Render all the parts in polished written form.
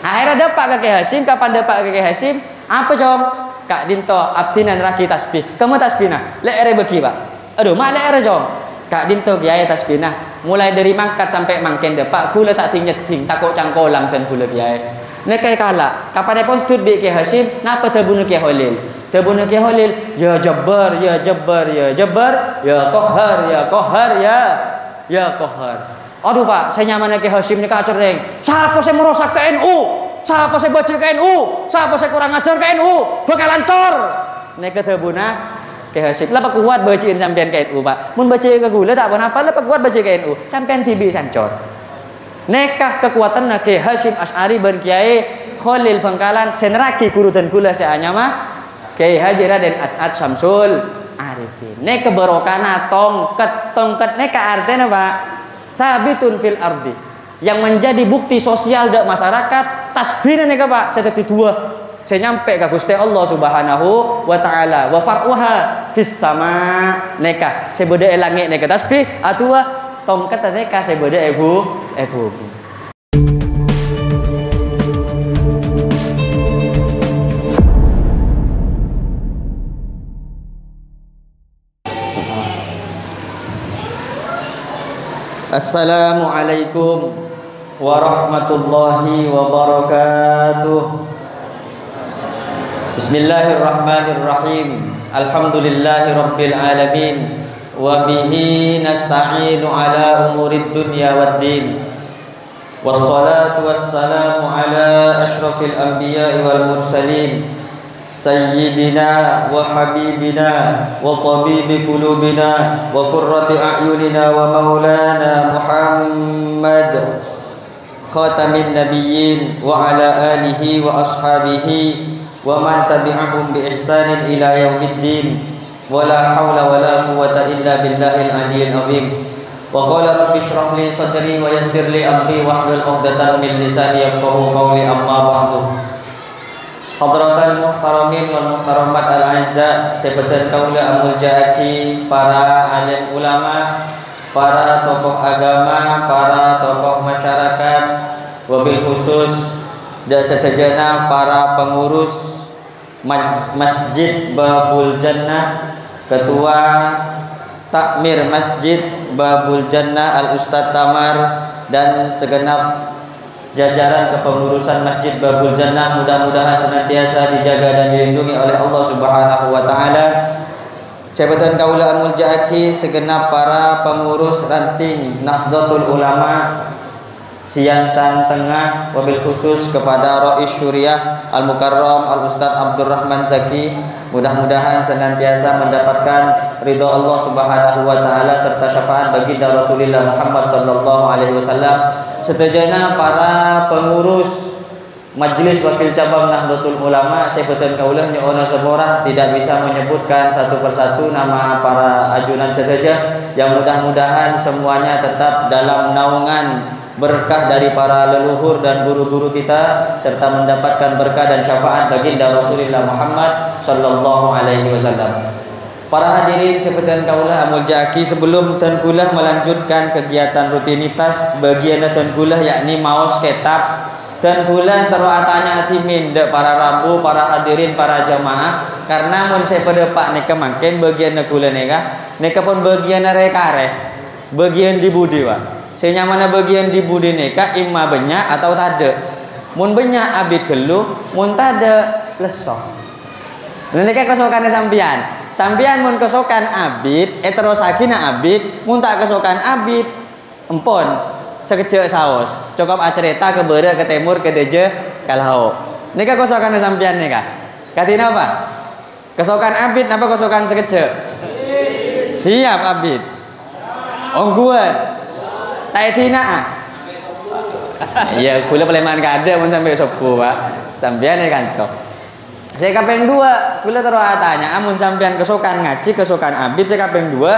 Akhirnya dapat Kakek Hasim. Kapan dapat Kakek Hasim? Apa com? Kak Dinto abdinan raki tasbih. Kamu tasbih nah. Leere beki pak. Aduh mak leere com. Kak Dinto kiai tasbih nah. Mulai dari mangkat sampai mangken dapat. Kula tak ting takut cangkolang dan kula kiai. Nekai kala. Kapan pun tut bi Kakek Hasim. Napa terbunuh Kiai Holil? Terbunuh Kiai Holil. Ya Jabbar, ya Jabbar, ya Jabbar, ya Qahhar, ya Qahhar, ya Qahhar. Aduh pak, saya nyaman Kiai Hasim ini kacau reng. Siapa saya merusak ke NU? Siapa saya bocil ke NU? Siapa saya kurang ajar ke NU? Bakal lancor. Nek ketebuna Kiai Hasim. Lah kuat baciin sampean ke NU pak. Mun baca ke gula tak apa-apa. Lah kuat baca ke NU. Sampean tibi sancor. Nekah kekuatan Kiai Hasim Asy'ari ben Kiai Khalil Bangkalan seneraki kurutan kula seanya mah Kiai Haji Raden As'ad Syamsul Arifin. Nek keberokana tongket nek artinya pak sabitun fil ardi, yang menjadi bukti sosial dak masyarakat tasbihna nek pak sedeti dua saya nyampe ka Gusti Allah Subhanahu wa taala wa far'uha fis sama neka sebeda langit neka tasbih atua tongket neka sebeda ebu. Assalamualaikum warahmatullahi wabarakatuh. Bismillahirrahmanirrahim. Alhamdulillahi rabbil alamin. Wa bihi nasta'inu ala umurid dunya waddin. Wassalatu wassalamu ala asyrafil anbiya'i wal mursalin. Sayyidina wa habibina wa tabibi qulubina wa qurrati a'yunina wa maulana Muhammad khatamin nabiyyin wa ala alihi wa ashabihi wa man tabi'ahum bi ihsanin ila yaumiddin wa la hawla wa la quwwata illa billahil aliyyil azim. Wa qala rabbi shrah li sadri wa yassir li amri wa hlul 'uqdatam min lisani yafqahu qawli amma ba'du. Hadratal muhtaramin wal muhtaramat al-'azza, sebetan kaula amul jaati, para alim ulama, para tokoh agama, para tokoh masyarakat, wabil khusus dan setajana para pengurus Masjid Babul Jannah, ketua takmir Masjid Babul Jannah Al-Ustadz Tamar dan segenap jajaran kepengurusan Masjid Babul Jannah, mudah-mudahan senantiasa dijaga dan dilindungi oleh Allah Subhanahu wa taala. Jabatan kaula amul jaaki, segenap para pengurus ranting Nahdlatul Ulama Siantan Tengah, wabil khusus kepada Rais Syuriah Al-Mukarram Al-Ustadz Abdurrahman Zaki, mudah-mudahan senantiasa mendapatkan ridha Allah Subhanahu wa taala serta syafaat baginda Rasulullah Muhammad sallallahu alaihi wasallam. Setajana para pengurus Majelis Wakil Cabang Nahdlatul Ulama, sebutan kaulah nyoona seborah tidak bisa menyebutkan satu persatu nama para ajunan saja, yang mudah-mudahan semuanya tetap dalam naungan berkah dari para leluhur dan guru-guru kita, serta mendapatkan berkah dan syafaat baginda Rasulullah Muhammad sallallahu alaihi wasallam. Para hadirin sebutan kaulah amul jaki, sebelum tengkulah melanjutkan kegiatan rutinitas bagian tengkulah yakni maos kitab tengkulah teruatanya timin de para rabu, para hadirin, para jamaah, karena mun saya pada pak neka makin bagian tengkulah neka pun bagian rekare bagian di budi pak. Saya nyaman bagian di budi neka imma banyak atau tade. Mun banyak abid geluh, mun tade lesok. Neka kesokannya sampian mun kesokan abid, terus akhirnya abid, mun tak kesokan abid, empon sekecil saus, cukup acerita ke barat, ke timur, ke deje, kalau neka kesokan sampian neka, katina apa? Kesokan abid, apa kesokan sekecil? Siap abid, ongguan, taitina. Iya, kula peleman kada mun sampai sopku pak, sampian ya kantor. Saya kapeng dua, kula terus tanya, amun sampean kesokan ngaji, kesokan abid, saya kapeng dua.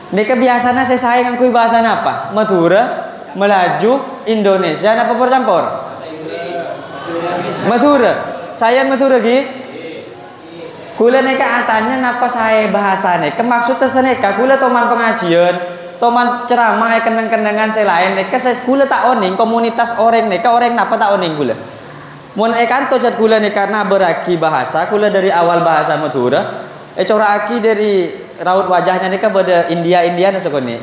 Ini kebiasaannya saya sayang angkui bahasan apa? Madura, Melaju, Indonesia, apa bercampur? Madura, saya Madura gitu. Kula neka atanya napa saya bahasane? Kemaksud neka kula toman pengajian, Toman ceramah kenang-kenangan selain neka saya gula tak oning komunitas orang neka orang napa tak oning gula. Mun kanto cat gula ni karena beraki bahasa gula dari awal bahasa Madura. Cora aki dari raut wajahnya neka pada India sekone.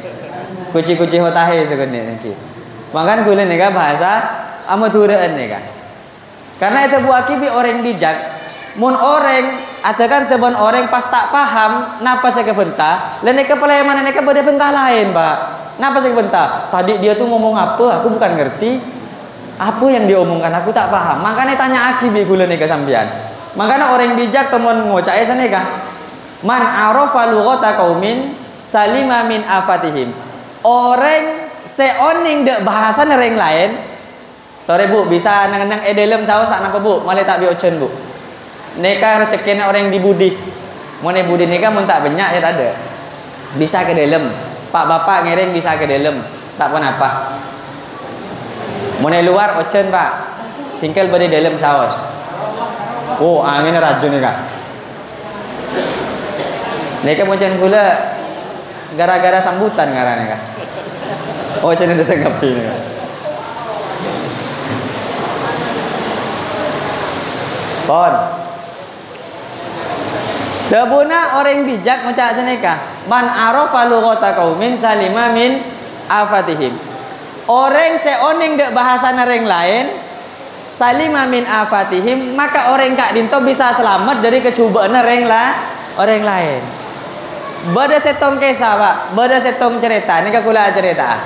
Kuci-kuci hotahe sekone niki. Makan gula neka bahasa Maduraan neka. Karena itu buaki bi orang bijak. Mun orang ada kan teman orang pas tak paham napa saya kebentah lain neka pelayanan neka pada bentah lain Pak. Napa saya kebentah tadi dia tuh ngomong apa aku bukan ngerti apa yang dia omongkan aku tak paham makanya tanya aki bi gula neka sampean. Makanya orang bijak teman ngocak sana neka man arafa lughata qaumin salima min afatihim. Orang seoning dek bahasa nereng lain tore Bu bisa nang dalam saus tak napa Bu malah tak biocen Bu. Neka rezekinya orang di budi. Mau nih budi neka mau tak banyak ya tak ada. Bisa ke dalam. Pak bapak ngereng bisa ke dalam. Tak pun apa. Mau nih luar ocen Pak. Tinggal pada dalam saus. Oh angin rajun neka. Neka mau ocen gula gara-gara sambutan ngaran neka. Ocen udah tanggapi neka. Pon. Dabuna orang bijak macam seneka. Man arafa lughata qaumin salima min afatihim. Orang seoning dek bahasa nereng lain salima min afatihim maka orang kak dinto bisa selamat dari kecubaan nereng orang lain. Bada setong kisah Pak, bada setong cerita. Ini kula cerita.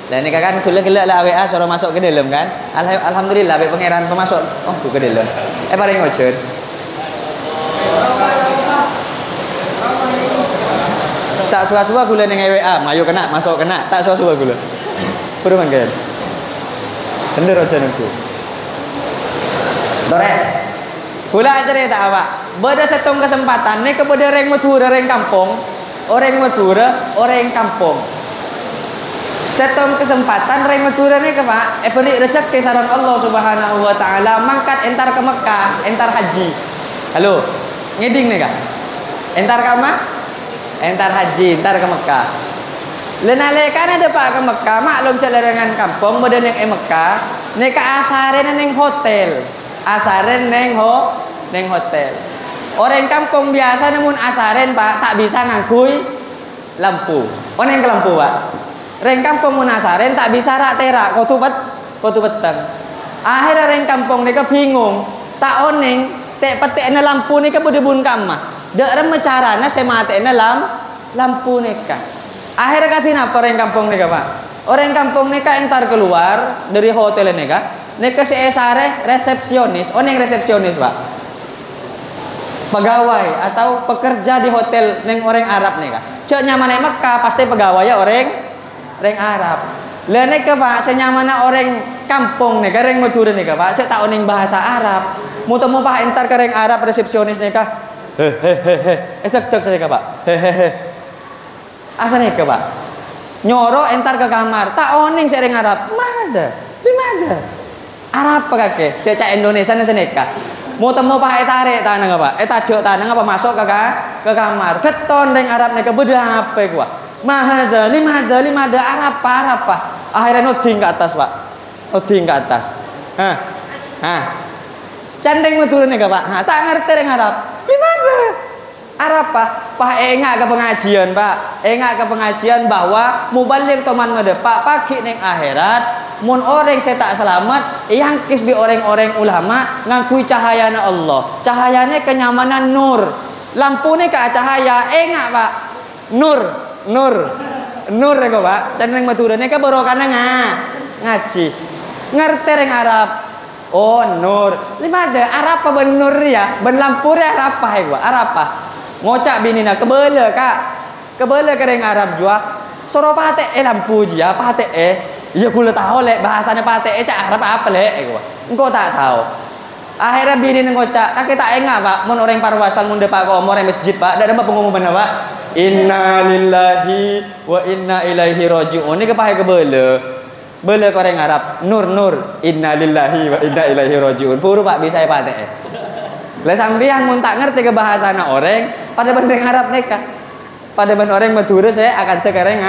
Dan ini kan kula lah WA suruh masuk ke dalam kan. Alhamdulillah be pangeran pemasuk ke dalam. Paling ngocet. Tak suka-suka gula neng WA, mayu kena, masuk kena, tak suka-suka gula. Pura mangkel. Tender aja nengku. Dore. Gula cerita apa? Beda setong kesempatan nih kepada orang Madura, orang kampung, orang Madura, orang kampung. Setong kesempatan orang Madura nih ke Pak, beri rezeki saran Allah Subhanahu wa taala mangkat entar ke Mekah, entar haji. Halo. Ngeding nih Kak. Entar ke mana? Entar haji, entar ke Mekah. Lenalekan ada Pak ke Mekah, maklum celerengan kampung badan yang Mekah, neka asaren neng hotel. Asaren neng hotel. Orang kampung biasa namun asaren Pak tak bisa ngakui lampu. Oh neng ke lampu Pak. Orang kampung mun asaren tak bisa rak terak, kotu petang. Akhirnya orang kampung neka bingung, tak oneng, tek petekna lampu neka bodebun kamah. Dak rem carana sematena lampu neka. Akhirnya katina apa orang kampung neka Pak? Orang kampung neka entar keluar dari hotel neka seesare resepsionis. Oh neng resepsionis Pak. Pegawai atau pekerja di hotel neng orang Arab neka. Cek nyaman Mekah pasti pegawai ya orang Arab. Lah neka Pak senyamana orang kampung neka orang Madura neka Pak. Cek tak oneng bahasa Arab. Mau Pak entar ke orang Arab resepsionis neka. Cek saya Pak. Asa nih Pak. Nyoro entar ke kamar. Tak oning sering Arab. Di mana? Arab apa kake? Cecak Indonesia nih seneka. Mau temu Pak tarik tanah Pak. Tajuk tanah apa masuk ke kamar. Keton deng Arab neka beda apa gua. Mahada Arab apa? Akhirnya noding ke atas Pak. Noding ke atas. Candeng turun neka Pak. Tak ngerti deng Arab. Gimana? Arab Pak engak ke pengajian Pak. Engak ke pengajian bahwa mubalik teman ngedepak pagi neng akhirat. Mun orang saya tak selamat, yang kisbi orang-orang ulama ngakui cahayana Allah. Cahayanya kenyamanan nur. Lampu ni ke cahaya engak Pak. Nur ya Pak. Candeng Madura ni ke barokana ngaji. Ngerti reng Arab. Oh nur. Lima ada Arab apa ben nur ya? Ben lampu ya apa ya gua? Arab apa? Ngocak binina kebele Kak. Kebele kereng Arab jua. Soro pate lampu dia pate iya gula tahu lek bahasanya pate cak Arab apa lek gua. Engkau tak tahu. Akhirnya bini ngocak, kakek tak enggak Pak. Mun orang parwasan mun depak ke omor masjid Pak. Dak ada pengumuman Pak. Inna lillahi wa inna ilaihi rajiun. Ini kepahe kebele. Bele koreng Arab. Nur. Inna lillahi wa inna ilaihi rajiun. Puru Pak bisa pate. Lah sampeyan mun tak ngerti ke bahasana orang pada bandeng Arab neka. Pada bandeng orang Madura saya akan tekereng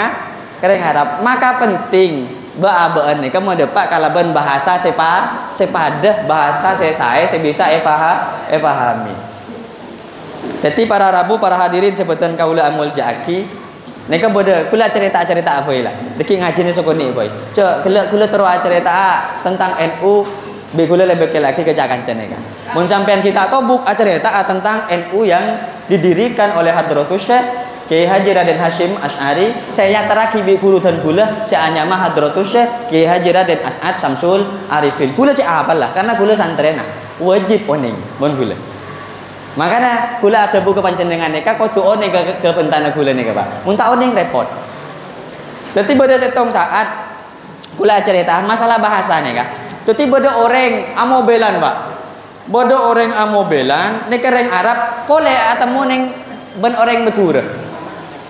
kereng Arab. Maka penting baabeun nih kamu depak kalaban bahasa sepadah bahasa saya bisa pahami. Jadi para Rabu para hadirin sebutan kaula amul jaki. Nika bodoh kula cerita-cerita apa lah. Deki ngaji ni sokoni boy. Cek kula terus cerita tentang NU. Be kula lebih lagi ke Jakarta nika. Mun sampean kita tobuk cerita tentang NU yang didirikan oleh Hadratus Syekh Kiai Haji Raden Hashim Asy'ari. Saya teraki bi dan kula saya nyama Hadratus Syekh Kiai Haji Raden As'ad Samsul Arifin. Kula cek apalah karena kula santrena wajib oning mun kula. Makanya kula ada buku panjenengan nika kudu oning ke pentana kula nika Pak. Mun tak oning repot. Dadi pada setong saat kula cerita masalah bahasa nika. Dadi pada orang amobelan Pak. Bodo orang amobelan nika reng Arab kole atemu ning ben orang Madura.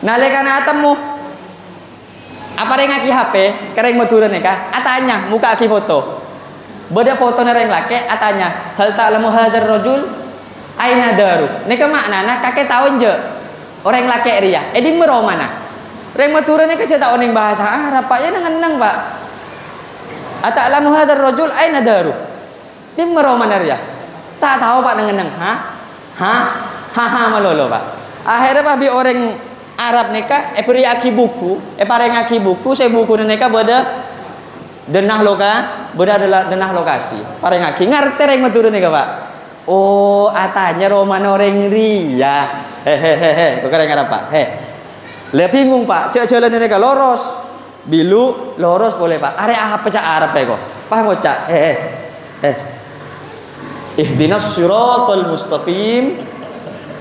Nalekana atemu apa reng aki HP kereng Madura nika atanya muka aki foto. Bodo foto reng laki atanya hal ta'lamu hadzal rajul aina daru. Nika maknana kakek tahu je orang laki ria. Di mero mana? Reng Madura nika cetak oning bahasa Arab Pak ya nang Pak. Ata'lamu hadzal rajul aina daru. Di mero mana ria? Tak tahu Pak nang malolo Pak. Akhirnya Pak bi orang Arab nika beri aki buku, pareng aki buku, saya buku nika beda denah lokasi. Pareng aki ngerti reng Madura nika Pak. Oh, atanya romano reng ria. Hehehe, kok reng Arab Pak. Le bingung Pak, cek jalan nika loros. Bilu loros boleh Pak. Are apa cak Arab kok. Paham cak? Ihdinas siratal mustaqim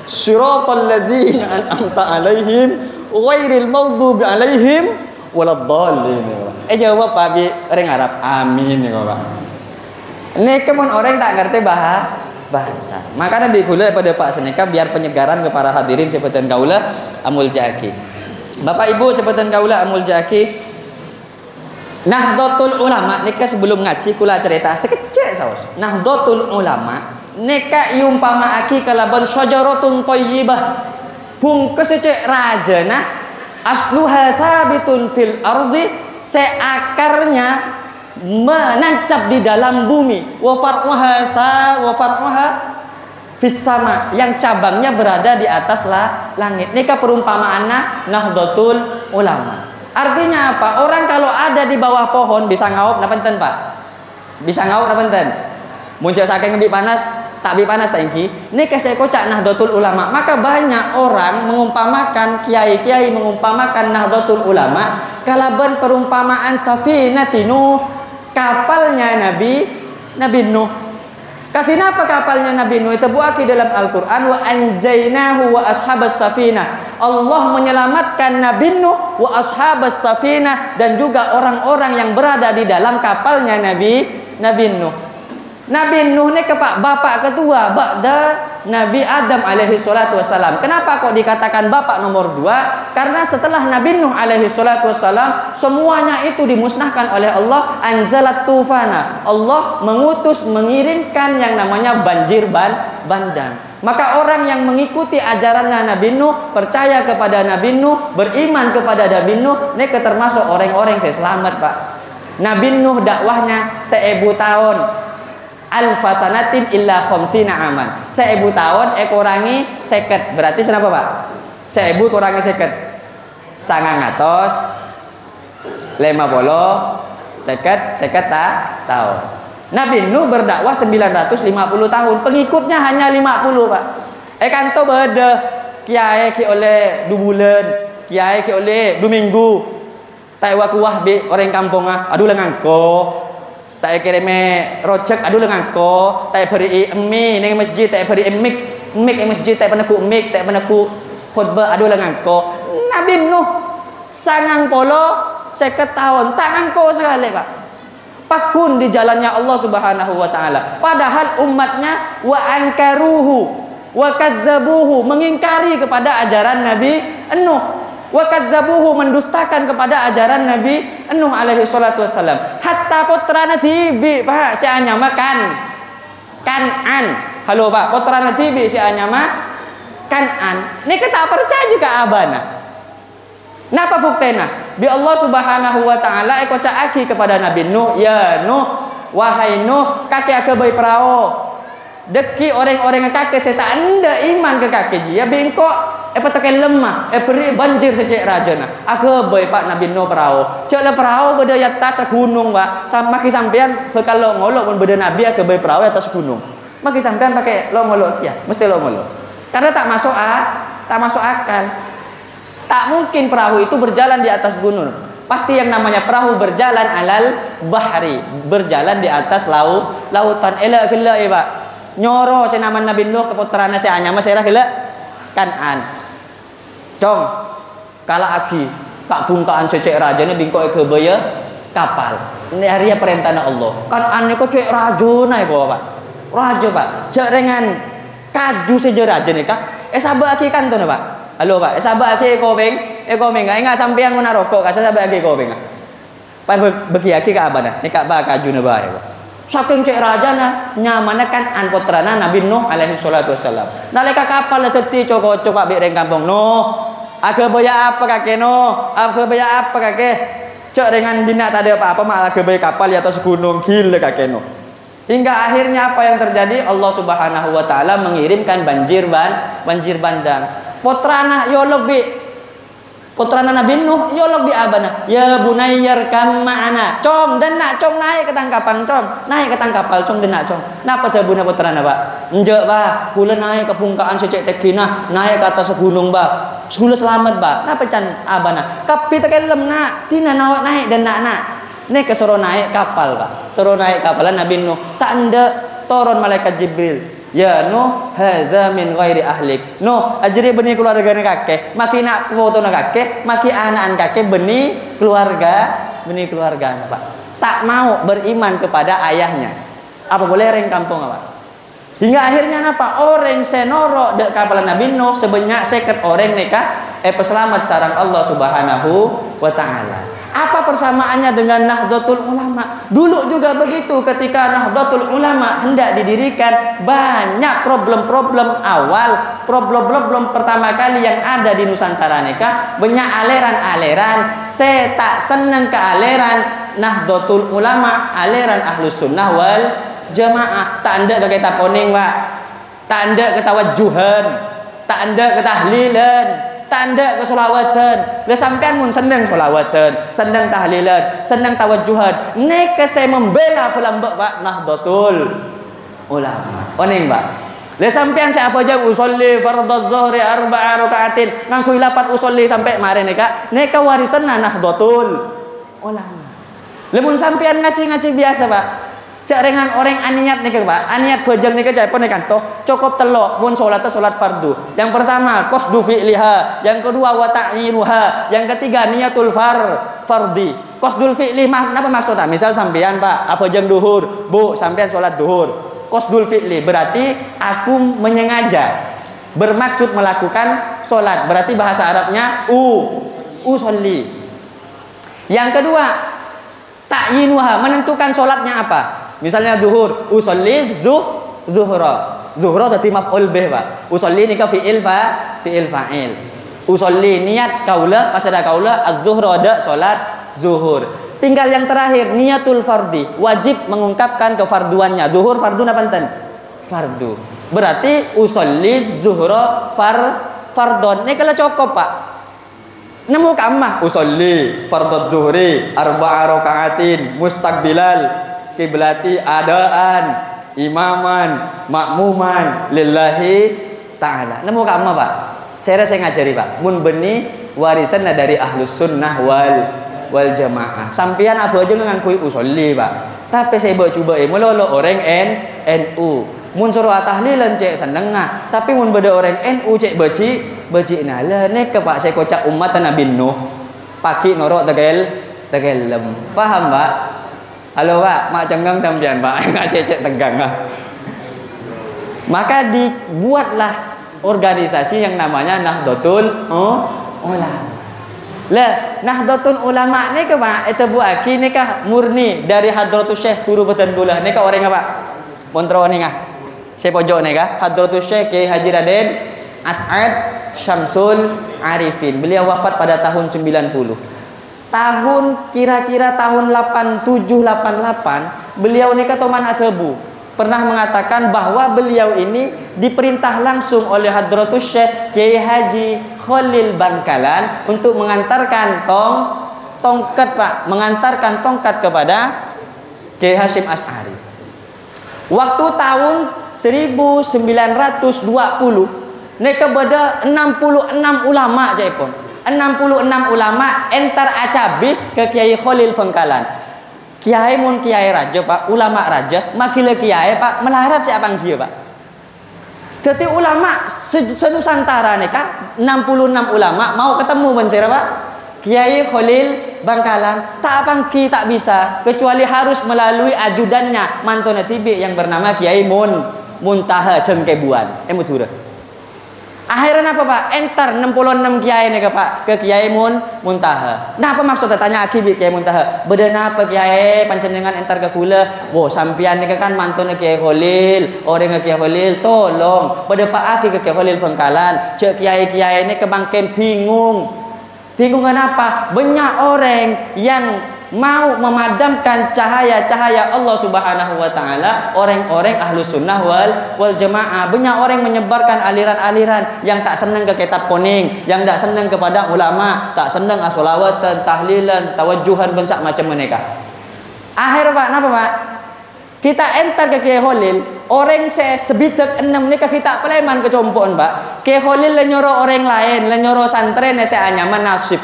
siratal ladzina an'amta 'alaihim ghairil maghdubi 'alaihim waladdallin. Jawab Pak bi orang Arab. Amin ya Pak. Nek mun orang tak ngerti bahasa. Makanya bi kula pada Pak senika biar penyegaran ke para hadirin sebutan kaula amul jaki. Bapak Ibu sebutan kaula amul jaki. Nahdlatul Ulama nika sebelum ngaji kula cerita sekecil saus. Nahdlatul Ulama nika iumpama aki kalaban syajaratun thayyibah. Bungkus cek rajana asluha sabitun fil ardi seakarnya menancap di dalam bumi wa far'uha fis sama yang cabangnya berada di atas langit. Nika perumpamaanna Nahdlatul Ulama. Artinya apa? Orang kalau ada di bawah pohon bisa ngaup napenten Pak. Bisa ngaup napenten. Muncul saking ngebi panas, tak bi panas tangki. Nika saya kocak Nahdlatul Ulama. Maka banyak orang mengumpamakan kiai-kiai mengumpamakan Nahdlatul Ulama kalaban perumpamaan safinati Nuh, kapalnya Nabi Nuh. Katina apa kapalnya Nabi Nuh? Itu buaki dalam Al-Qur'an wa anjaynahu wa ashabas safinah. Allah menyelamatkan Nabi Nuh wa ashabas safinah dan juga orang-orang yang berada di dalam kapalnya Nabi Nuh. Nabi Nuh ini bapak ketua ba'da Nabi Adam alaihi salatu wassalam. Kenapa kok dikatakan bapak nomor 2? Karena setelah Nabi Nuh alaihi salatu wassalam semuanya itu dimusnahkan oleh Allah. Anzalat tufana. Allah mengirimkan yang namanya banjir bandang. Maka orang yang mengikuti ajarannya Nabi Nuh, percaya kepada Nabi Nuh, beriman kepada Nabi Nuh, ini termasuk orang-orang yang selamat Pak. Nabi Nuh dakwahnya 1000 tahun. Alfasanatin illa khamsina aman. 1000 tahun kurangi 50. Berarti kenapa Pak? 1000 kurangi 50. 950 50 tahun. Nabi Nuh berdakwah 950 tahun. Pengikutnya hanya 50 Pak. Kanto beda. Kiai ki oleh 2 bulan, kiai ki oleh 2 minggu. Tak wakuah be orang kampung aduh lengangko. Tak kireme rojek aduh lengangko. Tak beri emi ning masjid tak beri mik masjid tak peneku mik tak peneku khutbah aduh lengangko. Nabi Nuh 50 tahun tak ngangko sekali Pak. Pakun di jalannya Allah Subhanahu wa taala. Padahal umatnya wa ankaruhu wa kadzabuhu mengingkari kepada ajaran Nabi Nuh. Wa kadzabuhu mendustakan kepada ajaran Nabi Nuh alaihi salatu wassalam. Hatta putrana tibi Pak si anyama Kanan. Halo Pak, putrana tibi si anyama Kanan. Nek tak percaya juga abana. Napa buktena? Bi Allah Subhanahu wa taala kocak aki kepada Nabi Nuh, ya Nuh, wahai Nuh, kakek akebai perahu. Deki orang-orang yang kakek saya tak anda iman ke kakek dia bengkok pakai lemah peri banjir secek raja na aku boy pak Nabi Nuh perahu cek perahu beda atas gunung pak maki sampean kalau ngolok pun beda Nabi aku boy perahu atas gunung maki sampean pakai lo ngolok ya mesti lo ngolok karena tak masuk akal tak mungkin perahu itu berjalan di atas gunung pasti yang namanya perahu berjalan alal bahri berjalan di atas lautan elak gila pak nyoro senaman Nabi Nuh keputrana si anyama saya gila Kan'an cong kala aki kak bungkaan cecek raja ni bingkok ke baya kapal ini hari perintah Allah Kan'an ni kok cecek raja naik pak raja pak cek dengan kaju seje raja ni kak sabar aki kan tu pak halo pak sabar aki ekobeng enggak sampean guna rokok kak sabar aki ekobeng pak bagi aki kak abana ni kak ba kaju na ba pak saking cek raja na nyamana kan an putrana Nabi Nuh alaihi salatu wassalam nalika kapal teti cokok pak bireng kampung Nuh aku bayar apa kakek Nuh aku bayar apa kakek cek dengan bina tak ada apa-apa malah ke bayar kapal di atas gunung gila kakek Nuh hingga akhirnya apa yang terjadi Allah Subhanahu wa taala mengirimkan banjir bandang putrana yo lebih putrana Nabi Nuh yo lebih abana ya bunayyar kam ma'ana com dan nak com naik ke tangkapan com naik ke tangkapal com dan nak com napa teh buna putrana pak enjek pak kula naik ke pungkaan secek tekinah naik ke atas gunung pak kula selamat pak napa can abana kapi tekelem nak tina naik dan nak nih kesuruh naik kapal pak suruh naik kapalan Nabi Nuh tak anda turun malaikat Jibril ya Nuh hadza min ghairi ahlik Nuh ajri benih keluarga kakek maki nak foto na kakek maki anak kakek benih keluarga pak tak mau beriman kepada ayahnya apa boleh reng kampung apa hingga akhirnya apa orang senoro dek kapal Nabi Nuh sebanyak seket orang neka peselamat sarang Allah Subhanahu wa taala. Apa persamaannya dengan Nahdlatul Ulama? Dulu juga begitu ketika Nahdlatul Ulama hendak didirikan, banyak problem-problem awal, problem-problem pertama kali yang ada di Nusantara neka, banyak aliran-aliran, saya tak senang ke aliran Nahdlatul Ulama, aliran Ahlus Sunnah wal Jamaah. Tak ada ke kita poning, Pak. Tak ada ke tawajuhan, tak ada ke tahlilan, tanda ke solawatan. Lah sampean mun seneng solawatan, seneng tahlilan, seneng tawajuhan. Neka saya membela pelambak Pak Nahdlatul Ulama. Oning Pak. Lah sampean saya apa aja usolli fardhu dhuhri 4 rakaatin. Ngangkui lapat usolli sampai mare neka warisan Nahdlatul Ulama. Lah mun sampean ngaci-ngaci biasa Pak. Cak dengan orang aniat nih Pak, aniat bojeng nih cak pun nih kanto cukup telok mun sholat fardu. Yang pertama qasdu fi'liha, yang kedua wa ta'yinuha, yang ketiga niyatul fardi. Qasdul fi'li apa maksudnya? Misal sampean Pak, apa jeng duhur, Bu, sampean sholat duhur. Qasdul fi'li berarti aku menyengaja bermaksud melakukan sholat. Berarti bahasa Arabnya usolli. Yang kedua ta'yinuha, menentukan sholatnya apa. Misalnya zuhur, usolli zuhra tadi maf'ul bih Pak. Usolli nikah fi'il fa'il. Usolli niat kaula, pas ada kaula, az-zuhra ada salat zuhur. Tinggal yang terakhir niatul fardi, wajib mengungkapkan kefarduannya. Zuhur fardu napa enten? Fardu. Berarti usolli zuhra fardon. Ini kalau cukup Pak. Nemu kamah usolli fardhu zuhri 4 rakaatin mustaqbilal kiblati adaan imaman makmuman lillahi ta'ala. Nemu kamah Pak. Saya ngajari Pak. Mun beni warisan dari Ahlus Sunnah wal Jamaah. Sampean apa aja ngangkui usolli Pak. Tapi saya coba melolo orang NU. Mun suruh tahlilan cek seneng ah. Tapi mun beda orang NU cek baci nala nek Pak saya kocak umat Nabi Nuh. Paki norok tegelem. Paham Pak? Halo Pak, mak cenggang sampean Pak. Enggak cecek tegang ah. Maka dibuatlah organisasi yang namanya Nahdlatul Ulama. Lah, Nahdlatul Ulama ni ke Pak, itu buaki ni kah murni dari Hadratus Syekh Guru Batan Gula. Ni kah orang apa? Kontrol ni kah? Saya pojok ni kah? Hadratus Syekh Kiai Haji Raden As'ad Syamsul Arifin. Beliau wafat pada tahun 90. tahun kira-kira tahun 87-88 beliau ini katoman atebu pernah mengatakan bahwa beliau ini diperintah langsung oleh Hadratus Syekh Kiai Haji Khalil Bangkalan untuk mengantarkan tongkat Pak, mengantarkan tongkat kepada Kiai Hasyim Asy'ari. Waktu tahun 1920 neka beda 66 ulama jaipun. 66 ulama entar acabis ke Kiai Khalil Bangkalan. Kiai mun kiai raja Pak, ulama raja, makile kiai Pak, melarat siapa dia Pak. Jadi ulama senusantara neka 66 ulama mau ketemu bencera Pak. Kiai Khalil Bangkalan tak pangki tak bisa kecuali harus melalui ajudannya mantona tibi yang bernama Kiai Muntaha Cengkebuan Madura. Akhirnya apa Pak? Entar 66 kiai nih Pak ke Kiai Muntaha. Nah apa maksudnya tanya akibat Kiai Muntaha? Beda apa Kiai panjenengan entar ke kula? Wah sampian nih kan mantona Kiai Khalil, orang ke Kiai Khalil tolong. Beda Pak aki ke Kiai Khalil Bangkalan. Cek kiai-kiai ini kebangken bingung. Bingung kenapa? Banyak orang yang mau memadamkan cahaya-cahaya Allah Subhanahu wa taala, orang-orang ahlu sunnah wal jamaah. Banyak orang menyebarkan aliran-aliran yang tak senang ke kitab kuning, yang tak senang kepada ulama, tak senang asolawatan, tahlilan, tawajjuhan bencak macam mereka. Akhir Pak, napa Pak? Kita entar ke Kiai Khalil, orang saya sebitek 6 nikah kita peleman kecompon Pak. Kiai Khalil lenyoro orang lain, lenyoro santren saya nyaman nasib.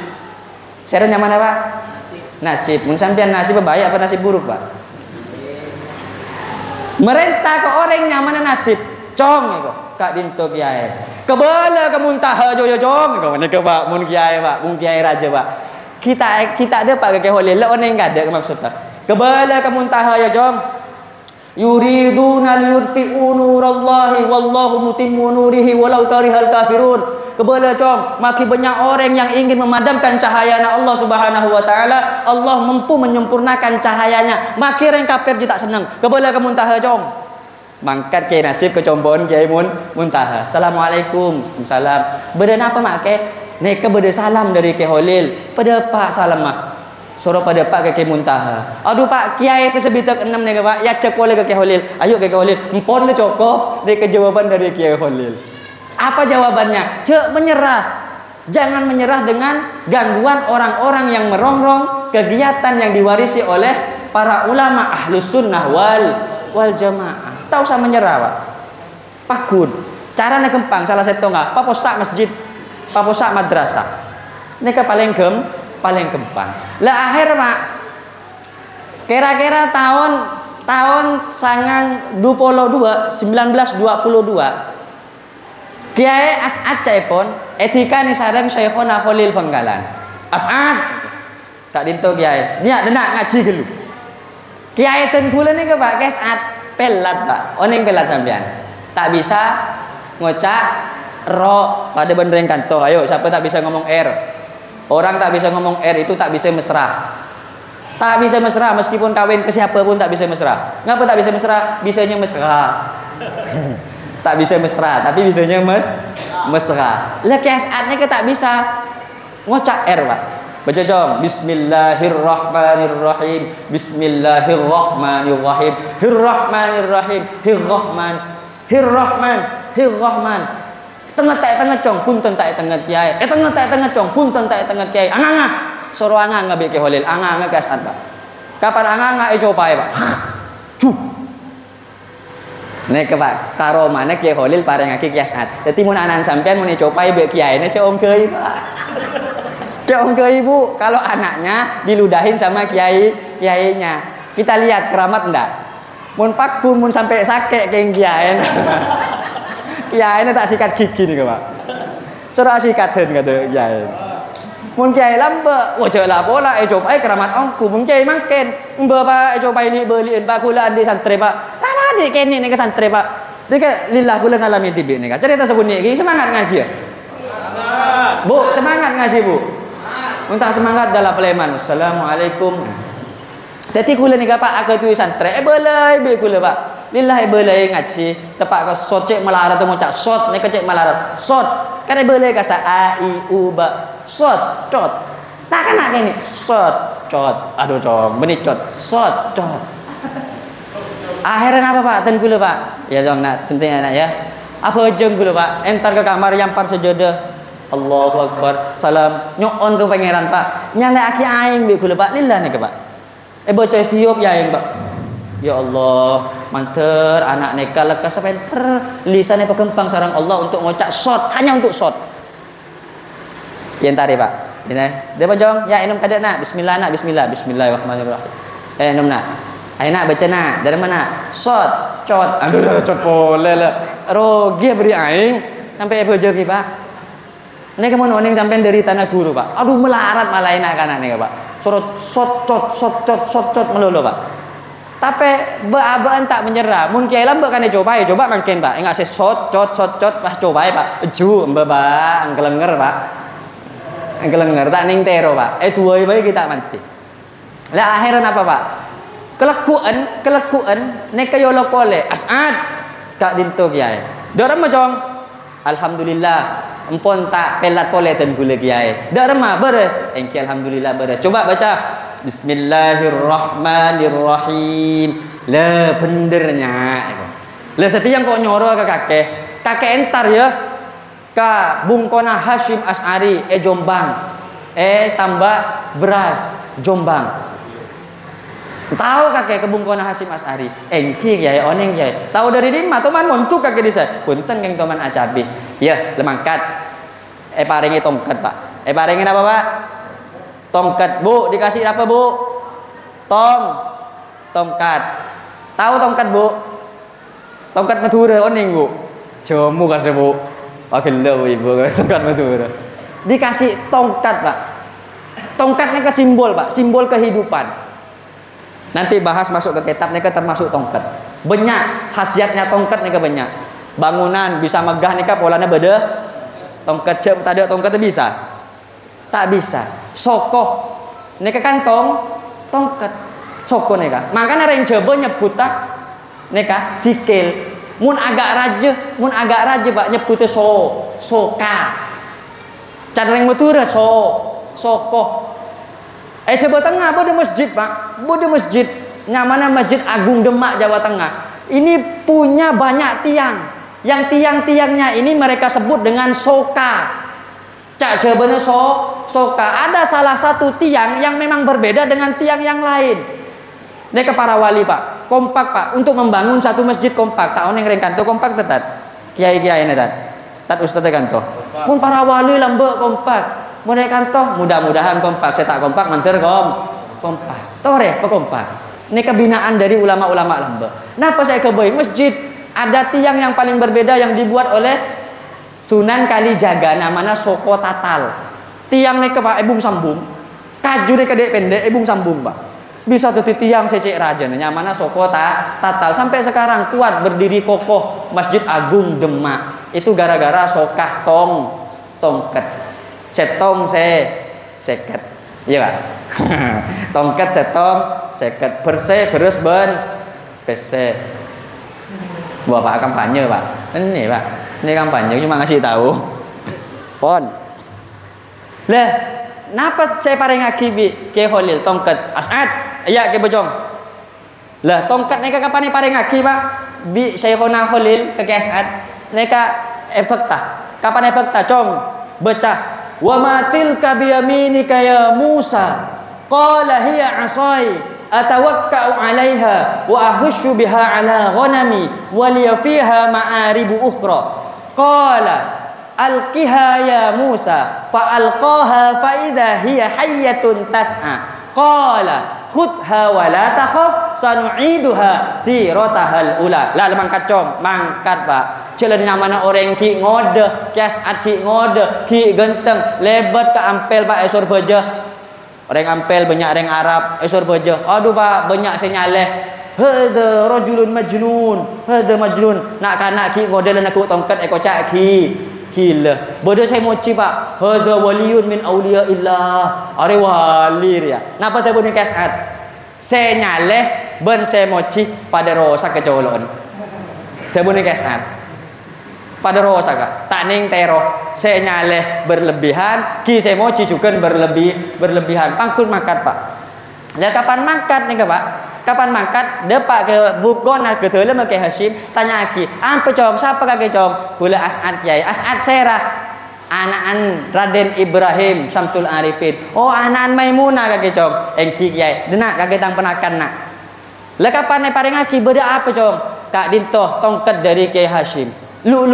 Saya nyaman apa? Nasib. Mun sampean nasib baik apa nasib buruk Pak? Merentah ke orang nyaman nasib. Cong itu Kak Dinto Kiai. Kebala ke Muntaha jo cong. Kau ni ke Pak mun Kiai Pak, mun Kiai raja Pak. Kita ada Pak ke Kiai Khalil, lah orang enggak ada maksudnya. Kebala ke Muntaha ya cong. Yuriduna liyutfi'u nurallahi wallahu mutimmu nurihi walau karihal kafirun. Kebala com, makin banyak orang yang ingin memadamkan cahayanya Allah Subhanahu wa taala, Allah mampu menyempurnakan cahayanya. Makin orang kafir dia tak senang. Kebala ke Muntaha com. Mangkat Kiai nasib ke combon Kiai Muntaha. Assalamualaikum. Salam. Beda apa make? Nek beda salam dari Kiai Khalil. Pada Pak salam mak. Suruh pada Pak ke Kiai Muntaha. Aduh Pak, Kiai sesebitak 6 nih Pak. Ya cek boleh ke Kiai Khalil. Ayo ke Kiai Khalil. Empon le cukup. Dek jawaban dari Kiai Khalil. Apa jawabannya? Cek menyerah. Jangan menyerah dengan gangguan orang-orang yang merongrong kegiatan yang diwarisi oleh para ulama ahlus sunnah wal jamaah. Tak usah menyerah Pak. Pakun. Caranya kempang. Salah satu nggak. Paposak masjid. Paposak madrasah. Ini paling kempang. Lah akhir Pak, kira-kira tahun sangang 1922 Kiai As'ad caipun etika ni sareng Syekhona Khalil Bangkalan. As'ad tak dinto Kiai nya denak ngaji gelu Kiai ten kula ni ke Pak Kiai As'ad pelat Pak oning pelat sampean tak bisa ngocak ro pada benereng kanto. Ayo siapa tak bisa ngomong R. Orang tak bisa ngomong R itu tak bisa mesra. Tak bisa mesra meskipun kawin ke siapa pun tak bisa mesra. Ngapa tak bisa mesra? Bisanya mesra. Tak bisa mesra, tapi bisanya mesra. Lah kiasatnya ke tak bisa ngocak R, Pak. Baca jom. Bismillahirrahmanirrahim. Bismillahirrahmanirrahim. Hirrahmanirrahim. Hirrahman. Tengah cong punten tak tengah kiai. Tengah cong punten tak tengah kiai. Anganga. Soro anganga be Kiai Khalil. Anganga kiasat, Pak. Kapan anganga coba Pak. Cuh. Nek Pak, karo mana Kiai Khalil parengake kiasat. Dadi mun anak sampean mun coba be kiaine cek om keui, Pak. Cek om keui Bu, kalau anaknya diludahin sama kiainya. Kita lihat keramat enggak? Mun pakun mun sampai sakit keng kiai. Kiai tak sikat gigi nih Pak. Cara sikaten kata kiai. Mun kiai lambe, wajah lah pola coba keramat ongku. Mun kiai makin, Pak coba ini beliin Pak kula andi santri Pak. Nah di kene nih ke santri Pak. Dia lillah kula ngalami tibi nih. Cerita seguni iki semangat ngaji ya. Bu, semangat ngaji Bu. Untuk semangat dalam peleman. Assalamualaikum. Jadi kula nih Pak aku tu santri. Boleh be kula Pak. Lillahi boleh ngaji tepak ke sot cek melarat tu ngucap sot ni cek melarat sot kan boleh kasa a i u ba sot tot Tak kena gini, shot, cot, aduh cong, benih cot, shot, cot. Akhirnya apa Pak? Ten gula Pak. Ya dong nak, tentunya nak ya. Apa ujung gula Pak? Entar ke kamar yang par sejodoh. Allahu Akbar, salam, nyokon ke pangeran Pak. Nyala aki aing bi gula Pak, lillah nih ke Pak. Bocah istiop ya aing Pak. Ya Allah, manter anak neka lekas sepenter lisannya pekempang sarang Allah untuk ngocak shot, hanya untuk shot. Ya tadi Pak. Ini dia bojong, ya inum kada nak. Bismillah nak, bismillah, bismillahirrahmanirrahim. Inum nak. Ayo nak baca nak. Dari mana? Shot, cot. Aduh, cot boleh lah. Rogi beri aing sampai bojong Pak. Ini kemono ning sampai dari tanah guru Pak. Aduh melarat malah enak kanan nih Pak. Sorot shot, cot melulu Pak. Tapi beabaan tak menyerah. Mun kiai lambe kan coba makin Pak. Enggak se shot, cot pas coba Pak. Ju mbak angkelenger Pak. Angkelenger tak ning tero Pak. Duwe bae kita mati. Lah akhiran apa Pak? Kelekuan nek yo lokole asad kak dinto kiai. Dorem mojong. Alhamdulillah empon tak pelat pole ten gule kiai. Dorem beres. Engki alhamdulillah beres. Coba baca Bismillahirrahmanirrahim. Le bendernya. Le setiang kok nyoro ke kakek entar ya. Ka Bungkona Hashim As'ari Jombang. Tambah beras Jombang. Tahu kakek ke Bungkona Hashim As'ari. Engki kiai oneng kiai. Tahu dari dimana teman montuk kakek disa. Punten keng teman acabis. Ya, lemangkat. Paringi tongkat Pak. Paringin apa Pak? Tongkat Bu, dikasih apa Bu? Tongkat. Tahu tongkat Bu? Tongkat Madura oning Bu. Jomu kasih Bu. Pakai lo Ibu tongkat Madura. Dikasih tongkat Pak. Tongkatnya ke simbol Pak, simbol kehidupan. Nanti bahas masuk ke kitab nika termasuk tongkat. Banyak khasiatnya tongkat nika banyak. Bangunan bisa megah nika polanya beda. Tongkat cek tadi tongkat bisa. Tak bisa. Sokoh neka kantong tongkat sokoh neka. Makanya orang Jawa nyebut tak neka sikil. Mun agak raja Pak nyebutnya soka. Cadreng Madura sokoh. Jawa Tengah bude masjid Pak. Bude masjid namanya Masjid Agung Demak Jawa Tengah. Ini punya banyak tiang. Yang tiang-tiangnya ini mereka sebut dengan soka. Cak jawabannya soka. Ada salah satu tiang yang memang berbeda dengan tiang yang lain. Mereka para wali Pak, kompak Pak untuk membangun satu masjid kompak. Tak oneng rengkanto kompak tetat. Kiai-kiai ini tat ustadz kanto. Mun para wali lambe kompak. Mun kanto mudah-mudahan kompak. Saya tak kompak menter kompak. Tore kompak. Ini kebinaan dari ulama-ulama lambe. Napa saya kebayang masjid ada tiang yang paling berbeda yang dibuat oleh Sunan Kalijaga namanya Soko Tatal. Tiang nek Pak ebung sambung. Kaju nek kedek pendek ebung sambung Pak. Bisa tuh tiang secek raja namanya Soko Tatal sampai sekarang kuat berdiri kokoh Masjid Agung Demak. Itu gara-gara sokah tongket. Setong seket. Iya Pak. Tongket setong seket beres pese. Bapak kampanye Pak. Ini Pak. Ini kampanye cuma ngasih tahu. Pon. Lah, napa saya paring ngaki ke Khalil tongkat asad? Ya ke bojong. Lah tongkat neka kapan paring ngaki Pak? Bi Syekhona Khalil ke asad. Neka efekta. Kapan efekta cong? Baca. Wa matil ka bi yaminika ya Musa. Qala hiya asai. Atawakka'u 'alaiha wa ahushu biha 'ala ghanami wa liya fiha ma'aribu ukhra. Qala alqiha ya Musa fa alqaha fa idza hiya hayyatun tas'a. Qala khudha wa la takhaf sanu'iduha siratahal ula. Lah mangkat cong, mangkat Pak. Jalan namanya orang ki ngode, kias ki ngode, ki genteng, lebat ke ampel Pak esor beja. Orang ampel banyak orang Arab, esor beja. Aduh Pak, banyak senyaleh. Hada rajulun majnun. Nak kanak ki ngode lan aku tongkat eko cak ki. Gila. Bodoh saya moci Pak. Hada waliyun min auliya illah. Are wali ya. Napa teh bunyi kasat? Saya nyaleh ben saya moci pada rosak kecolon. Teh bunyi kasat. pada rosa ka tak ning tero saya nyaleh berlebihan ki saya mau cicukan berlebihan pangkul makat pak. Ya kapan makat nih pak, kapan makat depak ke bukona ke tele make Hashim tanya aki apa cong siapa kakek cong gula As'ad kiai As'ad serah anaan Raden Ibrahim Samsul Arifin oh anaan Maimunah kakek cong engki kiai denak kakek tang penakan nak lah kapan paring aki beda apa cong kak dintoh tongkat dari kiai Hashim lu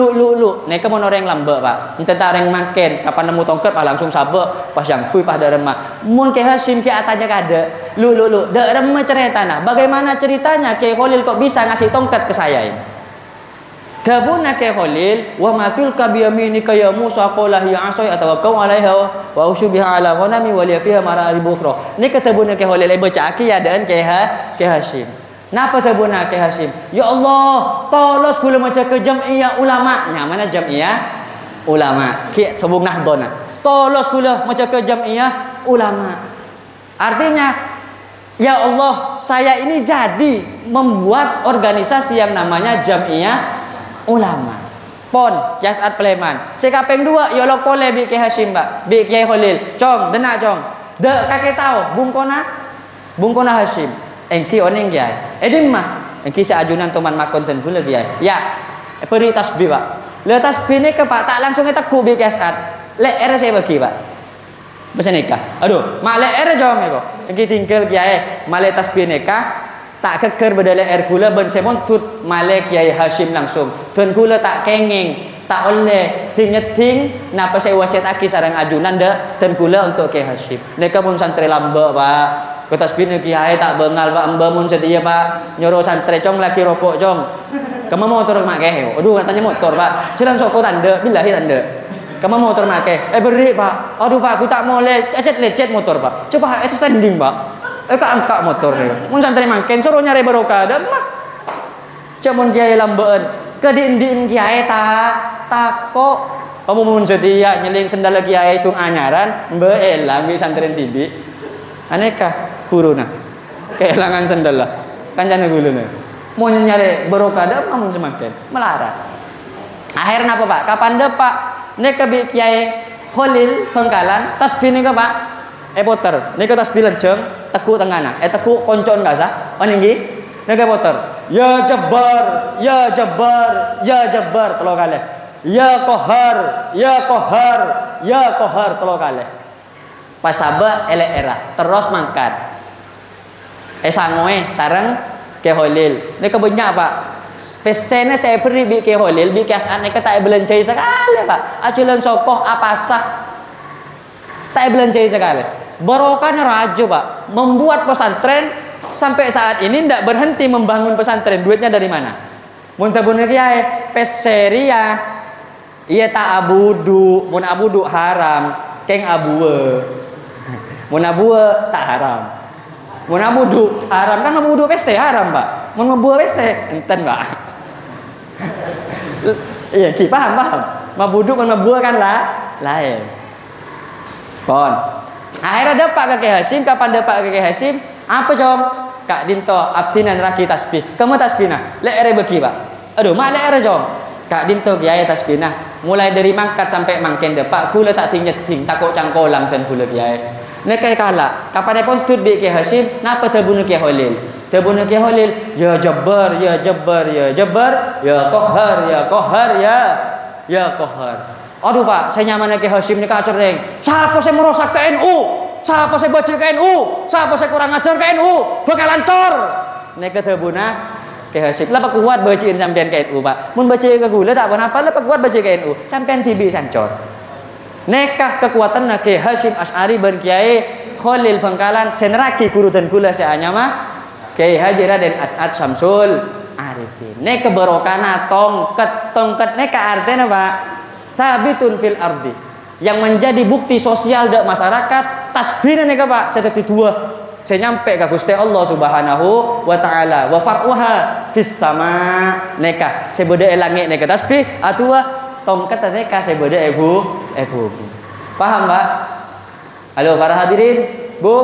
nek mon orang lambe pak entah orang makan kapan nemu tongkat pak langsung sabek pas yang kui pada remah mun kiai Hashim ki atanya kada lu dak remah cerita nah bagaimana ceritanya kiai Khalil kok bisa ngasih tongkat ke saya ini Dabuna kiai Khalil wa matul kabiyaminika ya Musa qala ya asai atawakkau alaiha wa usybiha ala ghanami wa li fiha mararib ukhra ni ketabuna kiai Khalil baca aki adaan kiai Hashim napa tabuna kiai Hashim ya Allah tolos kula maca ke jam'iyah ulama nya mana jam'iyah ulama ki sebung nahdona tolos kula maca ke jam'iyah ulama artinya ya Allah saya ini jadi membuat organisasi yang namanya jam'iyah ulama pon Jasad Pleman sekapeng 2 ya Allah pole bi kiai Hashim mbak bi kiai Khalil cong denak cong de kakek tahu bungkona Hashim engki oneng kiai mah engki seajunan teman makon ten kula kiai ya beri tasbih pak le tasbih ni ke pak tak langsung teku bi Jasad le saya bagi pak Masa nikah. Aduh, mak leer jawab kok. Engki tinggal kiai, male tasbih nikah, tak keker bedale air gula ben semon tut male kiai Hashim langsung. Ben gula tak kenging, tak oleh ting napa saya wasiat aki sareng ajunan dah ten gula untuk kiai Hashim. Neka pun santri lambe, Pak. Ke tasbih kiai tak bengal Pak, mbah mun sedia Pak. Nyuruh santri cong laki rokok cong. Kamu motor mak kiai. Aduh, katanya motor, Pak. Jalan soko tanda, billahi tanda. Kamu motor make? Beri Pak. Aduh Pak, aku tak mau lecet motor Pak. Coba itu standing Pak. Kak angkat motor nih. Mun santri mangken suruh nyari barokah dah mah. Cuman kiai lambeun. Kedin-din kiai tak kok. Kamu mun sedia nyeling sendal kiai cung anyaran, mbeu elang bi santri tibi. Aneka guruna. Kehilangan sendal lah. Kancane guluna. Mau nyari barokah dah mah mun semakin melarat. Akhirnya apa Pak? Kapan deh Pak? Neka bi kiai Khalil Bangkalan tasbih nika Pak puter nika tasbih lenceng teku tengana teku koncon gasa ninggi neka puter ya jabbar ya jabbar ya jabbar telo kali ya qahar ya qahar ya qahar telo kali pas sabe elek era terus mangkat sangoe sareng kiai Khalil nika banyak Pak. Pesene saya beri bi kiai Khalil bi kiasan nek tak belencai sekali Pak. Aculan sokoh apa sah. Tak belencai sekali. Barokahnya raja Pak. Membuat pesantren sampai saat ini tidak berhenti membangun pesantren. Duitnya dari mana? Mun tabun kiai peseria. Iya tak abudu, mun abudu haram, keng abuwe. Mun abuwe tak haram. Mun abudu haram kan abudu pese haram Pak. Mun membuah WC enten Pak. Iya, ki paham. Mabuduk mun membuah kan lah lain. Pon. Akhirnya dapat Kakek Hashim, kapan dapat Kakek Hashim? Apa com? Kak Dinto abdinan raki tasbih. Kamu tasbihna. Le ere beki Pak. Aduh, mak le ere com. Kak Dinto kiai tasbihna. Mulai dari mangkat sampai mangken dapat kula tak ting takut cangkolang ten kula kiai. Nek kai kala, kapan pun tut bi Kiai Hashim, napa tabunu Kiai Khalil? Tabunu Kiai Khalil, ya jabbar, ya jabbar, ya jabbar, ya qahar, ya qahar, ya qahar. Aduh Pak, saya nyaman Kiai Hashim ni kacau reng. Siapa saya merosak ke NU? Siapa saya bocil ke NU? Siapa saya kurang ajar ke NU? Bakal lancor. Nek tabuna Kiai Hashim, lah kuat bociin sampean ke NU Pak. Mun bocil ke gula tak apa-apa, lah kuat bocil ke NU. Sampean tibi sancor. Nekah kekuatan Kiai Hashim Asy'ari ben Kiai Khalil Bangkalan senraki guru dan gula seanya mah Kiai Haji Raden As'ad Samsul Arifin. Nek keberokana tongkat neka artinya Pak sabitun fil ardi yang menjadi bukti sosial dak masyarakat tasbihna neka Pak sedeti dua saya nyampe ke Gusti Allah Subhanahu wa taala wa far'uha fis sama neka sebeda langit neka tasbih atua tongkat neka sebeda ibu paham Pak? Halo para hadirin Bu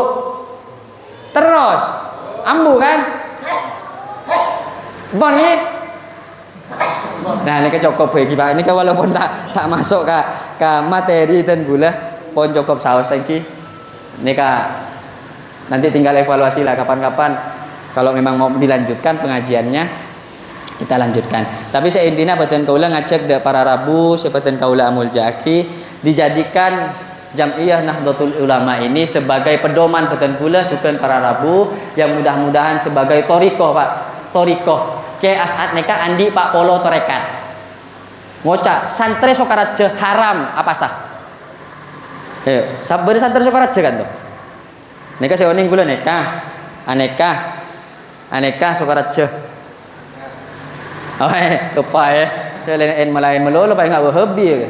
terus ambu kan boni Nah, ini cukup bagi Pak. Ini walaupun tak masuk ke materi dan gula pun cukup saus thank you. Ini nanti tinggal evaluasi lah kapan-kapan kalau memang mau dilanjutkan pengajiannya kita lanjutkan. Tapi saya intinya baten kaula ngajak para rabu sebaten kaula amul jaki dijadikan Jam'iyah Nahdlatul Ulama ini sebagai pedoman baten kula juga para rabu yang mudah-mudahan sebagai torikoh Pak. Torikoh ke asat neka andi Pak Polo torekat. Ngoca santri sokaraja haram apa sah? Sabar santri sokaraja kan tuh. Neka seoning gula aneka sokaraja. Oh lupa ya. Lain malain melulu lupa enggak hobi.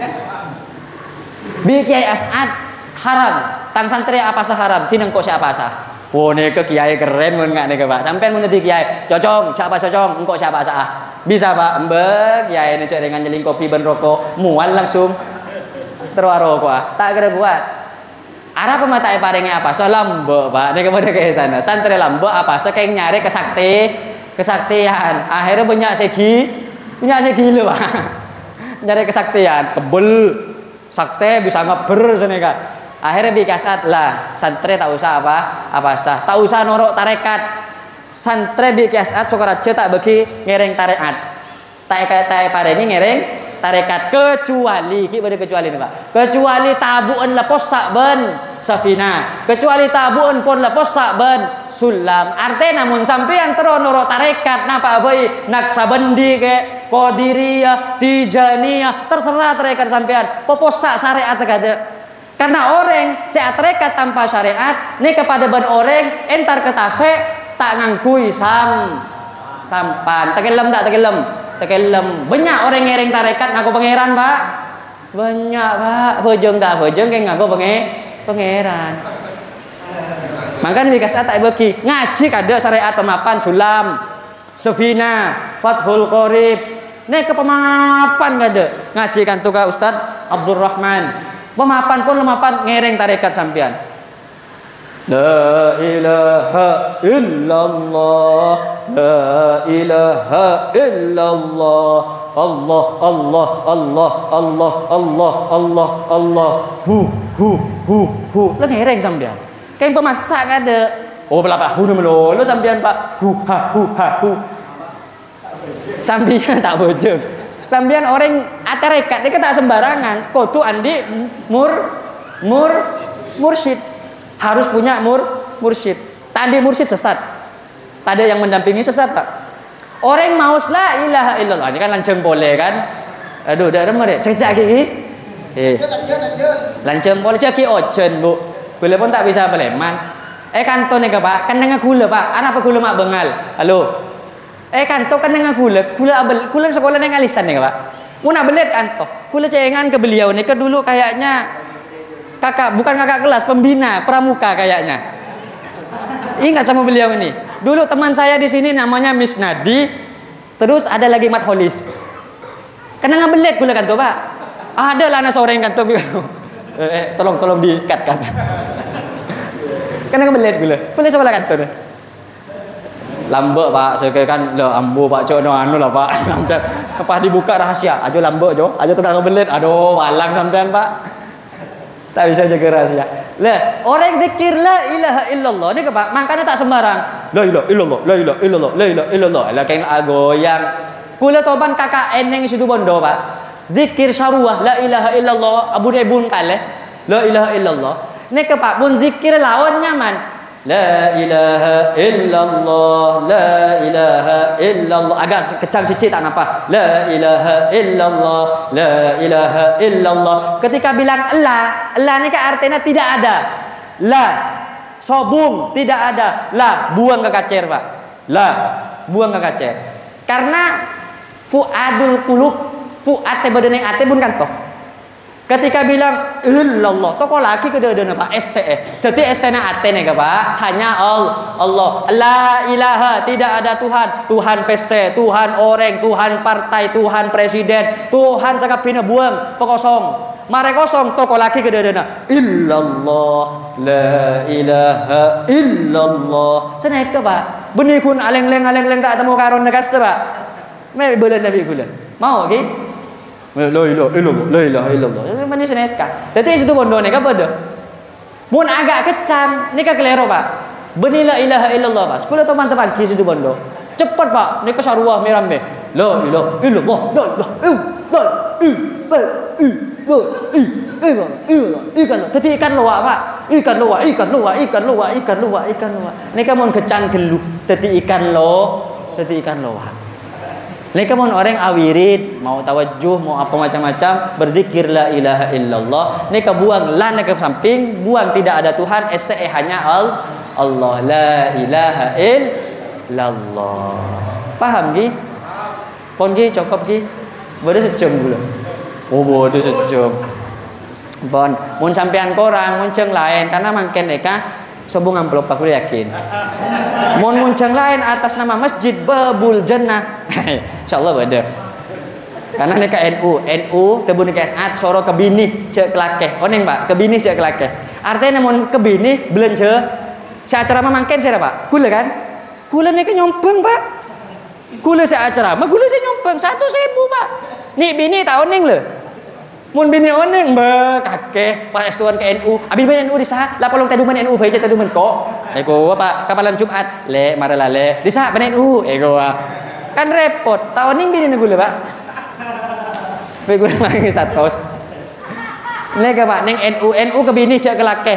Bi kiai asat haram. Tang santri apa sah haram? Tinang kok siapa sah? Oh neka kiai keren mun enggak neka Pak. Sampean mun dadi kiai, cocong, siapa cocong, engkau siapa sah? Bisa Pak, mbek kiai ini cek dengan nyeling kopi ben rokok, mual langsung terwaro kok. Tak kira buat. Arah pematai paringnya apa? So lambo Pak. Neka pada ke sana. Santri lambo apa sah kayak nyari kesaktian. Akhirnya banyak segi lho Pak. Nyari kesaktian, kebel sakte bisa ngeber seneka. Akhirnya bikasat lah santri tak usah apa sah. Tak usah norok tarekat. Santri bikasat sokaraja tak bagi ngereng tarekat. Tak parengi ngereng tarekat kecuali kecuali nih Pak. Kecuali tabuun lepos sakben safina. Kecuali tabuun pun lepos sakben sulam. Artinya namun sampean terus norok tarekat napa bayi naksabendi ke Qadiriyah, Tijaniyah, terserah tarekat sampean. Poposak syariat kada. Karena orang seat tarekat tanpa syariat, ini kepada ban orang entar ketase tak ngangkui sampan. Tekelem. Banyak orang ngereng tarekat ngaku pangeran Pak. Banyak Pak. Bojong kayak ngaku pangeran. Makanya dikasih tak bagi ngaji kada syariat pemapan sulam, safina, fathul qorib. Nih kepemapan kada ngaji kan tuh ka Ustaz Abdurrahman. Pemapan pun lemapan ngereng tarekat sampean. La ilaha illallah, la ilaha illallah, Allah Allah Allah Allah Allah Allah Allah hu. Lah ngereng sampean. Kayak pemasak kada. Oh belapa hu melulu sampean Pak. Hu. Sampean tak bojong. Sampean orang atarekat dia tak sembarangan. Kudu andi mursyid. Harus punya mursyid. Tadi mursyid sesat. Tadi yang mendampingi sesat Pak. Orang mau la ilaha illallah. Ini kan lanceng boleh kan? Aduh, dak remer ya. Sejak gigi. Lanceng boleh jaki ojen, Bu. Gula pun tak bisa peleman. Kanto nih Pak, kan dengan gula Pak. Apa gula mak bengal? Halo. Kanto kan dengan gula sekolah dengan alisan nih Pak. Muna belet kanto. Gula cengan ke beliau nih ke dulu kayaknya bukan kakak kelas, pembina pramuka kayaknya. Ingat sama beliau ini. Dulu teman saya di sini namanya Miss Nadi. Terus ada lagi Mat Holis. Kena ngebelet gula kanto Pak. Ada lah anak sore yang kanto. Tolong di-cut kan. Kena ngebelet gula sekolah kanto. Lambek Pak, saya kan lo ambo Pak Cok no anu lah Pak. Apa dibuka rahasia? Ajo lambek jo, ajo tukang ngebelit. Aduh, walang sampean Pak. Tak bisa jaga rahasia. Lah, orang zikir la ilaha illallah ni ke Pak, makanya tak sembarang. La ilaha illallah, la ilaha illallah, la ilaha illallah. Lah kayak goyang. Kula toban kakak eneng situ bondo Pak. Zikir syarwah la ilaha illallah Abu Rebun kale. La ilaha illallah. Ni ke Pak, pun zikir lawan nyaman. La ilaha illallah, la ilaha illallah. Agak kecang sikit tak nampak. La ilaha illallah, la ilaha illallah. Ketika bilang la ni kan artinya tidak ada. La sobung tidak ada. La buang ke kacer Pak. La buang ke kacer. Karena fuadul qulub, fuad sebenarnya ate pun kan toh. Ketika bilang illallah, toko lagi kedua-duanya Pak SCE. Jadi SCE-nya ate nih Pak. Hanya Allah. La ilaha, tidak ada Tuhan. Tuhan PC, Tuhan orang, Tuhan partai, Tuhan presiden, Tuhan sakabina buang, kosong. Mare kosong, toko lagi kedua-duanya. Illallah, la ilaha illallah. Sana itu Pak. Benih kun aleng-leng tak temu karon negas Pak. Mai bulan Nabi kula. Mau ki? La ilaha illallah, la ilaha illallah. Manis neka. Dadi situ bondo neka pada. Mun agak kencang, neka kelero Pak. Beni la ilaha illallah Pak. Kula teman-teman ki situ bondo. Cepat Pak, neka sarua mirambe. La ilaha illallah, la ilaha illallah. Ikan, tadi ikan luwak Pak. Ikan luwak. Neka mun kecang gelu, tadi ikan luwak. Neka mun orang awirid, mau tawajuh, mau apa macam-macam, berzikir la ilaha illallah. Neka buang la neka samping, buang tidak ada Tuhan, ese hanya Allah, la ilaha illallah. Paham ki? Pon ki cokop ki? Bodoh secem gula. Oh bodoh secem. Bon, mun sampean korang, mun ceng lain, karena mangken neka sobong amplop aku yakin. Mun muncang lain atas nama Masjid Babul Jannah. Insyaallah beda. Karena neka NU tebun neka SAT soro kebinih cek kelakeh. Oneng Pak, kebinih cek kelakeh. Artinya mun kebinih belence sa acara mangken saya Pak. Kula kan? Kula neka nyompeng Pak. Kula sa acara, kula sa nyompeng 1.000 Pak. Ni bini tak oneng le. Mun bini oneng ba kakek pas estuan ke NU. Abi bini NU disa, la palong taduman NU bae taduman kok. Ego apa kapalan Jumat le marala le. Disa ban NU ego kan repot. Ta oneng bini gula Pak. Bae gula mangi 100. Neka Pak ning NU ke bini cek kelakeh.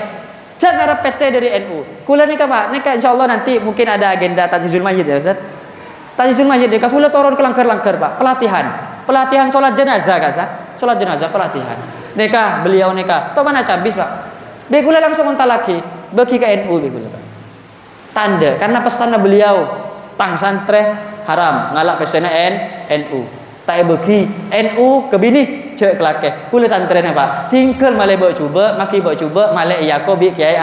Cek ngarep PC dari NU. Kula nika Pak, nika insyaallah nanti mungkin ada agenda Tajizul Masjid ya Ustaz. Tajizul Masjid nika kula turun ke langker-langker Pak, pelatihan salat jenazah kasa. Salat jenazah pelatihan. Neka beliau neka. Toh mana cabis Pak? Begula langsung unta lagi. Bagi ke NU begula Pak. Tanda karena pesannya beliau tang santre haram ngalak pesena NU. Tak bagi NU ke bini cek kelakeh. Kula santrenya Pak. Tingkel male bawa coba, maki bawa coba male iyako bi Kiai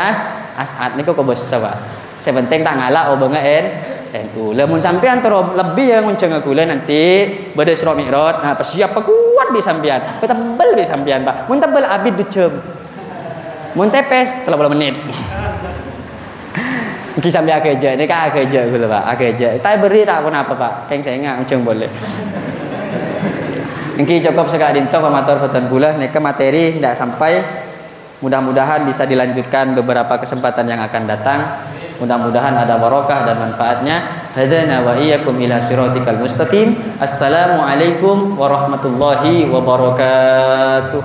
As'ad niku ko besa Pak. Sepenting tak ngalak obonga NU. Lamun sampean terus lebih yang ngunceng kula nanti bade Isra Mi'raj. Nah, persiap kuat di sampean. Tebel di sampean, Pak. Mun tebel abid ducem. Mun tepes 30 menit. Iki sampe akeja, ini ka akeja kula, Pak. Akeja. Tak beri tak pun apa, Pak. Keng saya enggak ngunceng boleh. Iki cukup sekali dinto pamator petan kula nika materi ndak sampai. Mudah-mudahan bisa dilanjutkan beberapa kesempatan yang akan datang. Mudah-mudahan ada barokah dan manfaatnya. Hadana wa iyyakum ila siratikal mustaqim. Assalamualaikum warahmatullahi wabarakatuh.